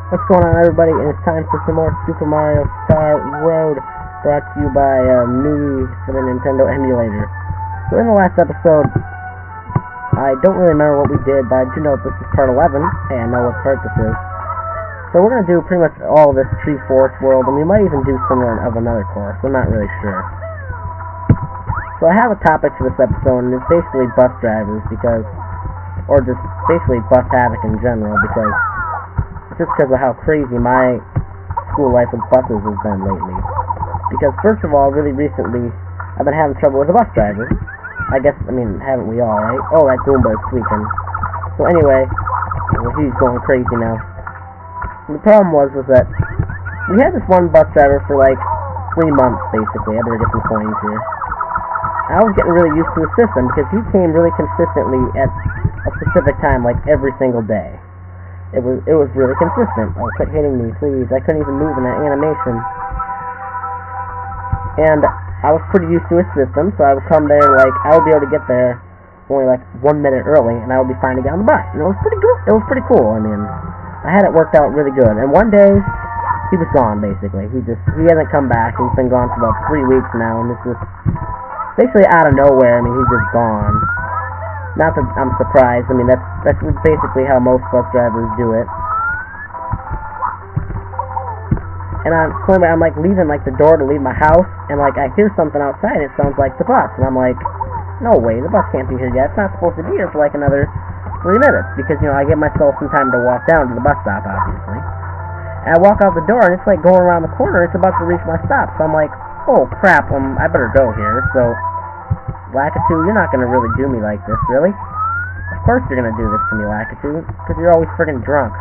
What's going on, everybody? And it's time for some more Super Mario Star Road, brought to you by Newbie for the Nintendo emulator. So in the last episode, I don't really remember what we did, but I do know this is part 11. Hey, I know what part this is. So we're going to do pretty much all of this Tree Forest world, and we might even do some of another course. I'm not really sure. So I have a topic for this episode, and it's basically bus drivers, or just basically bus havoc in general, just because of how crazy my school life with buses has been lately. Because first of all, really recently, I've been having trouble with a bus driver. Haven't we all, right? Oh, that Goomba is tweaking. So anyway, he's going crazy now. And the problem was that we had this one bus driver for like 3 months, basically. I better get some coins here. I was getting really used to his system because he came really consistently at a specific time, like every single day. It was really consistent. Oh, quit hitting me, please. I couldn't even move in that animation. And I was pretty used to his system, so I would come there, I would be able to get there only 1 minute early, and I would be fine to get on the bus. And it was pretty good. It was pretty cool. I had it worked out really good. And one day, he was gone, basically. He hasn't come back. He's been gone for about 3 weeks now, and this is basically out of nowhere. He's just gone. Not that I'm surprised. That's basically how most bus drivers do it. And I'm leaving the door to leave my house, and I hear something outside. It sounds like the bus, and I'm like, no way, the bus can't be here yet. It's not supposed to be here for another 3 minutes because I give myself some time to walk down to the bus stop, obviously. And I walk out the door, and it's going around the corner. It's about to reach my stop, so I'm like, oh crap, I better go here. So Lakitu, you're not going to really do me like this, really? Of course you're going to do this to me, Lakitu, because you're always friggin' drunk.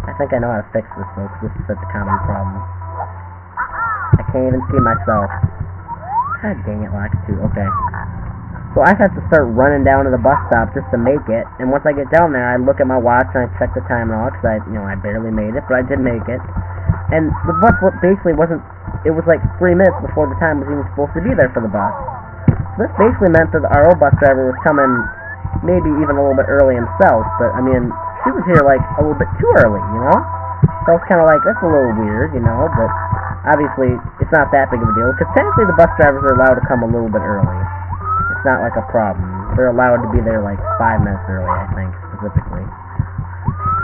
I think I know how to fix this, though, because this is such a common problem. I can't even see myself. God dang it, Lakitu. Okay. So I have to start running down to the bus stop just to make it, and once I get down there, I look at my watch and I check the time and all, because I barely made it, but I did make it. And the bus basically wasn't, it was 3 minutes before the time was even supposed to be there for the bus. This basically meant that our old bus driver was coming maybe even a little bit early himself, but she was here a little bit too early, So I was kind of that's a little weird, but obviously it's not that big of a deal, because technically the bus drivers are allowed to come a little bit early. It's not a problem. They're allowed to be there 5 minutes early, I think, specifically.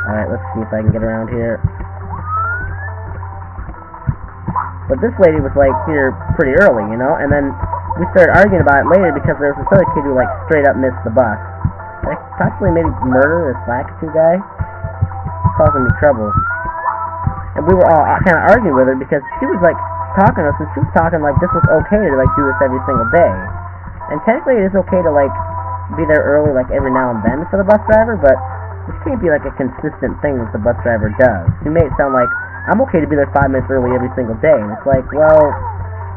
Alright, let's see if I can get around here. But this lady was here pretty early, and then we started arguing about it later because there was this other kid who straight up missed the bus. Possibly maybe murder this Lakitu guy. Causing me trouble. And we were all kind of arguing with her because she was talking to us, and she was talking this was okay to do this every single day. And technically it is okay to be there early every now and then for the bus driver, but this can't be a consistent thing that the bus driver does. She made it sound I'm okay to be there 5 minutes early every single day, and it's well,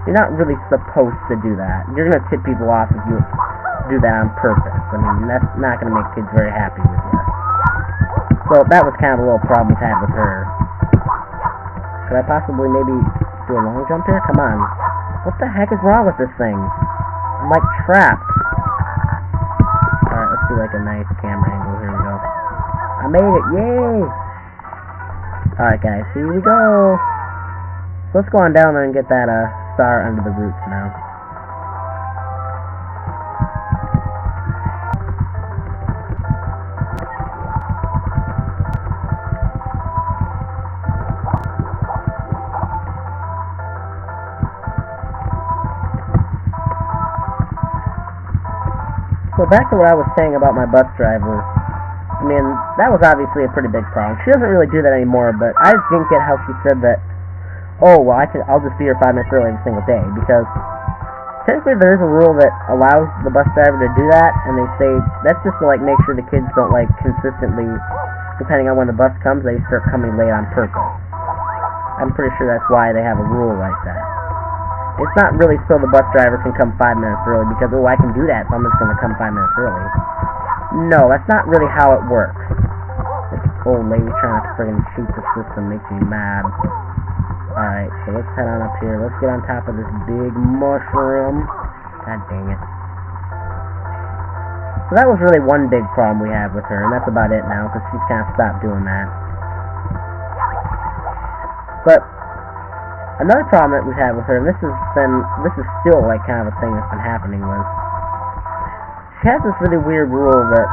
you're not really supposed to do that. You're going to tip people off if you do that on purpose. That's not going to make kids very happy with you. So that was kind of a little problem we had with her. Could I possibly maybe do a long jump here? Come on. What the heck is wrong with this thing? I'm trapped. Alright, let's do a nice camera angle. Here we go. I made it! Yay! Alright guys, here we go! So let's go on down there and get that star under the roots now. So back to what I was saying about my bus driver. That was obviously a pretty big problem. She doesn't really do that anymore, but I just didn't get how she said that, oh, well, I'll just be here 5 minutes early every single day, because technically there is a rule that allows the bus driver to do that, and they say that's just to make sure the kids don't consistently, depending on when the bus comes, they start coming late on purpose. I'm pretty sure that's why they have a rule like that. It's not really so the bus driver can come 5 minutes early because, oh, I can do that, so I'm just going to come 5 minutes early. No, that's not really how it works. This old lady trying to friggin' cheat the system makes me mad. Alright, so let's head on up here. Let's get on top of this big mushroom. God dang it. So that was really one big problem we had with her, and that's about it now, because she's kind of stopped doing that. But another problem that we've had with her, and this is still like kind of a thing that's been happening, was she has this really weird rule that,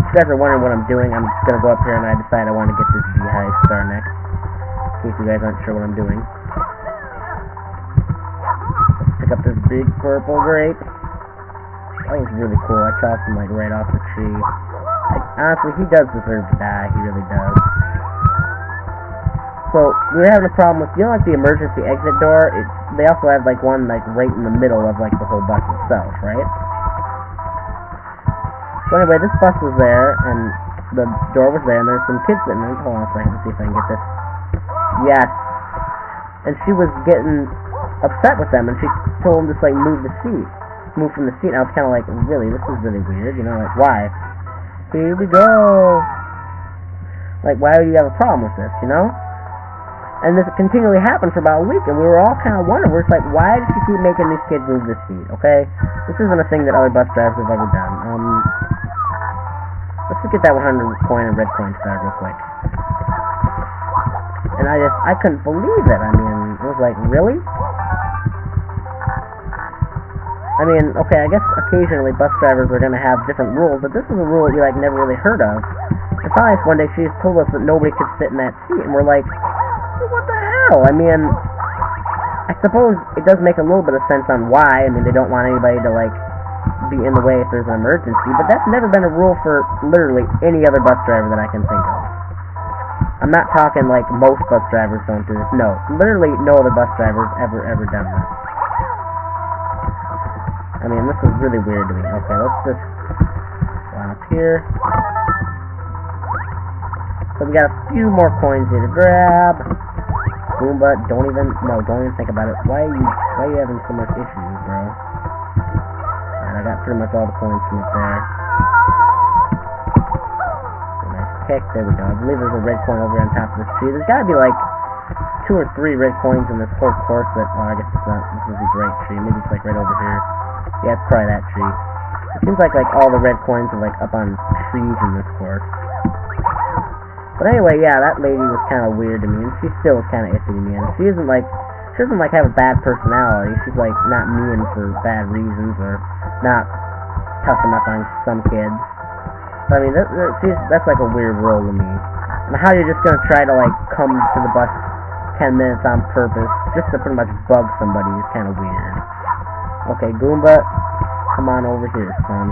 if you guys are wondering what I'm doing, I'm just gonna go up here and I decide I want to get this G-High star next, in case you guys aren't sure what I'm doing. Pick up this big purple grape. I think it's really cool. I chopped him like right off the tree. Like, honestly, he does deserve to die. He really does. So, we were having a problem with, you know, like the emergency exit door? They also have like one like right in the middle of like the whole bus itself, right? So anyway, this bus was there, and the door was there, and there's some kids sitting in it. Hold on a second, let's see if I can get this. Yes. And she was getting upset with them, and she told them to like move from the seat. And I was kind of like, really, this is really weird, you know, like, why? Here we go. Like, why would you have a problem with this, you know? And this continually happened for about a week, and we were all kind of wondering, we're just like, why does she keep making these kids move this seat, okay? This isn't a thing that other bus drivers have ever done. Let's just get that 100 coin and red coin started real quick. And I couldn't believe it. I mean, it was like, really? I mean, okay, I guess occasionally bus drivers are going to have different rules, but this is a rule we, like, never really heard of. And finally, one day, she just told us that nobody could sit in that seat, and we're like, what the hell? I mean, I suppose it does make a little bit of sense on why. I mean, they don't want anybody to, like, be in the way if there's an emergency, but that's never been a rule for literally any other bus driver that I can think of. I'm not talking like most bus drivers don't do this. No, literally no other bus driver's ever done this. I mean, this is really weird to me. Okay, let's just go up here. So we got a few more coins here to grab. Goomba, don't even think about it. Why are you having so much issues, bro? And I got pretty much all the coins from up there. Heck, there we go. I believe there's a red coin over on top of this tree. There's got to be like 2 or 3 red coins in this whole course that, oh, I guess it's not, this is the right tree. Maybe it's like right over here. Yeah, it's probably that tree. It seems like all the red coins are like up on trees in this course. But anyway, yeah, that lady was kind of weird to me, and she still was kind of iffy to me. And she doesn't have a bad personality. She's like not mean for bad reasons or not tough enough on some kids. I mean, that's like a weird role to me. And how you're just gonna try to like come to the bus 10 minutes on purpose just to pretty much bug somebody is kind of weird. Okay, Goomba, come on over here, son.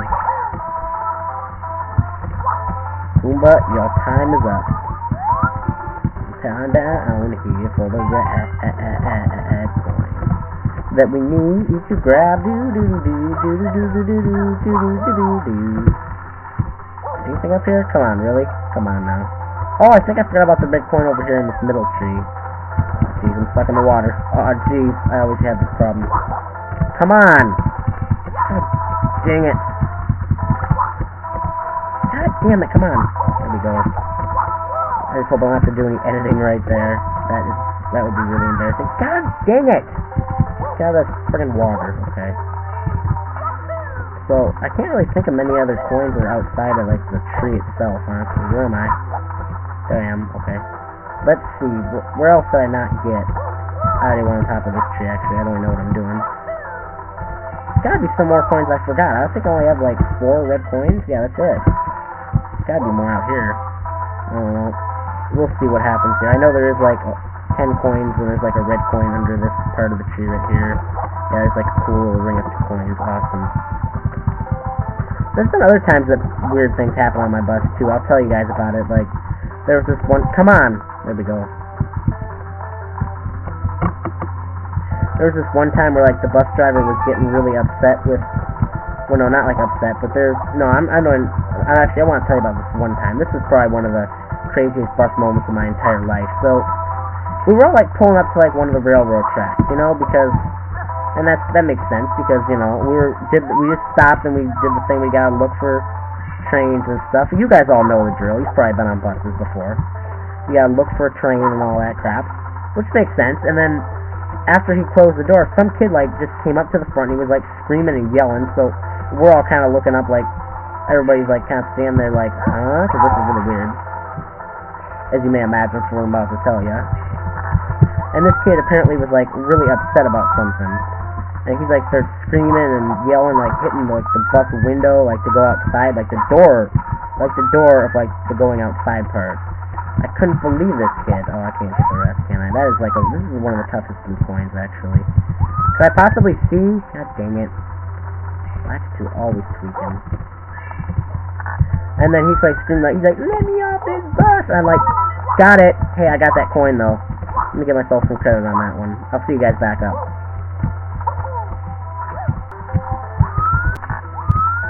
Goomba, your time is up. Time down here for the red coin that we need to grab. Anything up here? Come on, really? Come on now. Oh, I think I forgot about the red coin over here in this middle tree. Oh, jeez, I'm stuck in the water. Oh, jeez, I always have this problem. Come on! God dang it. God damn it, come on. There we go. I just hope I don't have to do any editing right there. That would be really embarrassing. God dang it! Get out of that friggin' water, okay. So, I can't really think of many other coins that are outside of, like, the tree itself, honestly. Where am I? There I am, okay. Let's see, where else did I not get? I already went on top of this tree, actually. I don't even know what I'm doing. There's gotta be some more coins I forgot. I think I only have, like, 4 red coins. Yeah, that's it. There's gotta be more out here. I don't know. We'll see what happens here. I know there is, like, 10 coins, and there's, like, a red coin under this part of the tree right here. Yeah, there's, like, a cool little ring of coins. Awesome. There's been other times that weird things happen on my bus, too. I'll tell you guys about it. Like, there was this one... Come on! There we go. There was this one time where, like, the bus driver was getting really upset with... Well, no, not, like, upset, but there's... No, I want to tell you about this one time. This is probably one of the craziest bus moments of my entire life. So, we were all, like, pulling up to, like, one of the railroad tracks, you know, because... And that makes sense, because, you know, we just stopped and we did the thing, we gotta look for trains and stuff. You guys all know the drill, you've probably been on buses before. You gotta look for a train and all that crap, which makes sense. And then, after he closed the door, some kid, like, just came up to the front and he was, like, screaming and yelling, so we're all kind of looking up, like, everybody's, like, kind of standing there, like, huh? Because this is really weird. As you may imagine from what I'm about to tell you. And this kid apparently was, like, really upset about something. And he's, like, starts screaming and yelling, like, hitting, like, the bus window, like, to go outside, like, the door of, like, the going outside part. I couldn't believe this kid. Oh, I can't get the rest, can I? That is, like, this is one of the toughest blue coins, actually. Could I possibly see? God dang it. Black 2 always tweaking. And then he's, like, screaming, like, he's like, let me off this bus! And I'm like, got it. Hey, I got that coin, though. Let me get myself some credit on that one. I'll see you guys back up.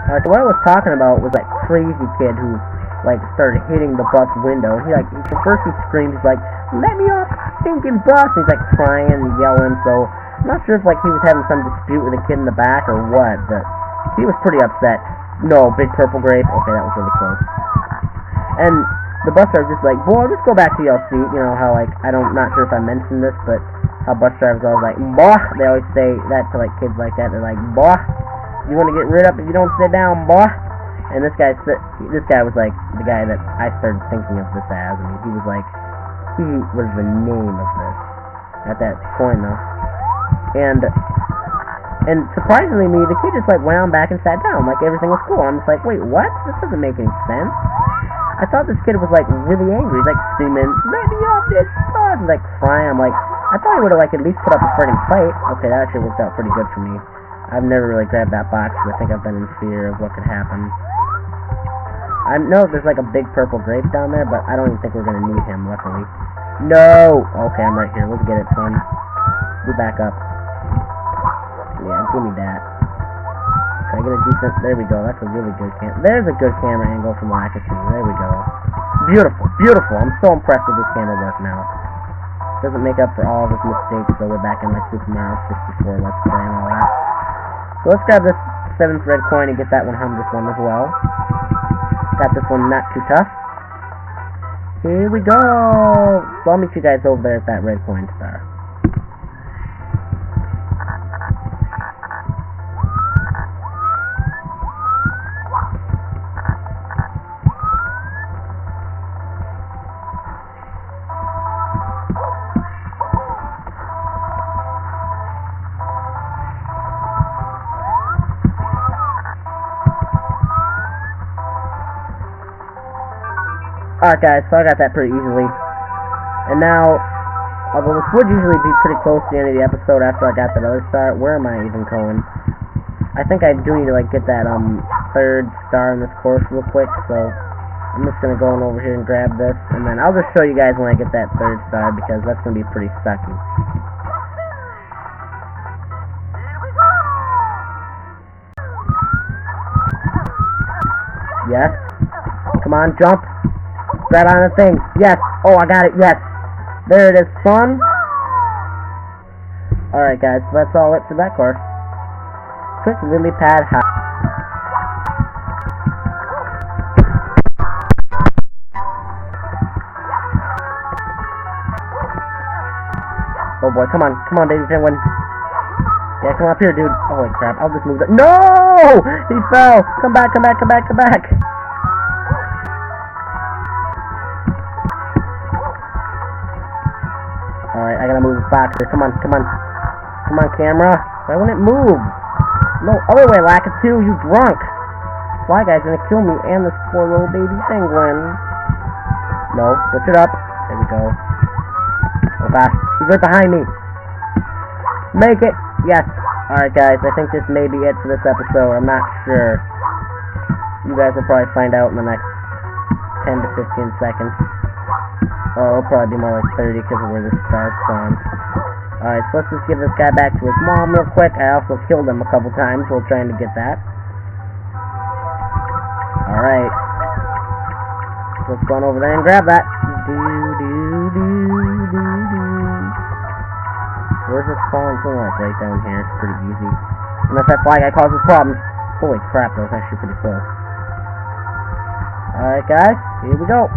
Alright, so what I was talking about was that crazy kid who, like, started hitting the bus window. First he screamed, he's like, let me off the stinking bus! And he's, like, crying and yelling, so I'm not sure if, like, he was having some dispute with a kid in the back or what, but he was pretty upset. No, big purple grape. Okay, that was really close. And the bus driver just like, boy, just go back to your seat. You know how, like, not sure if I mentioned this, but how bus drivers always like, boy, they always say that to, like, kids like that. They're like, boy, you want to get rid of if you don't sit down, boy. And this guy was, like, the guy that I started thinking of this as. I mean, he was the name of this. At that point, though. And surprisingly me, the kid just, like, went on back and sat down. Like, everything was cool. I'm just like, wait, what? This doesn't make any sense. I thought this kid was, like, really angry. He's, like, screaming, let me off this bus! He's, like, crying. I'm like, I thought he would have, like, at least put up a friggin' fight. Okay, that actually worked out pretty good for me. I've never really grabbed that box, because I think I've been in fear of what could happen. I know there's, like, a big purple grape down there, but I don't even think we're gonna need him, luckily. No! Okay, I'm right here. Let's get it, son. We back up. Yeah, give me that. Can I get a decent... There we go. That's a really good There's a good camera angle from Lackatoo. There we go. Beautiful. Beautiful. I'm so impressed with this camera work now. Doesn't make up for all of his mistakes, so we're back in my Super Mario 64 Let's Play and all that. So let's grab this 7th red coin and get that 100th one as well. Got this one not too tough. Here we go! So I'll meet you guys over there at that red coin star. Alright guys, so I got that pretty easily. And now, although this would usually be pretty close to the end of the episode after I got that other star, where am I even going? I think I do need to, like, get that 3rd star in this course real quick, so I'm just gonna go on over here and grab this, and then I'll just show you guys when I get that 3rd star, because that's gonna be pretty sucky. Yes. Come on, jump. Grab on the thing. Yes. Oh, I got it. Yes. There it is, son. Alright, guys. So that's all it for that course. Quick lily pad hop. Oh, boy. Come on. Come on, baby penguin. Yeah, come up here, dude. Holy crap. I'll just move that. No! He fell. Come back, come back, come back, come back. Alright, I gotta move the box here. Come on, come on. Come on, camera. Why won't it move? No, other way, Lackatoo, you drunk. Fly Guy's gonna kill me and this poor little baby penguin. No, switch it up. There we go. Oh gosh, he's right behind me. Make it. Yes. Alright, guys, I think this may be it for this episode. I'm not sure. You guys will probably find out in the next 10 to 15 seconds. Oh, it'll probably be more like 30 because of where this starts on. Alright, so let's just give this guy back to his mom real quick. I also killed him a couple times while trying to get that. Alright. So let's go on over there and grab that. Where's this falling thing like? Right down here. It's pretty easy. Unless that fly guy causes problems. Holy crap, that was actually pretty close. Alright, guys. Here we go.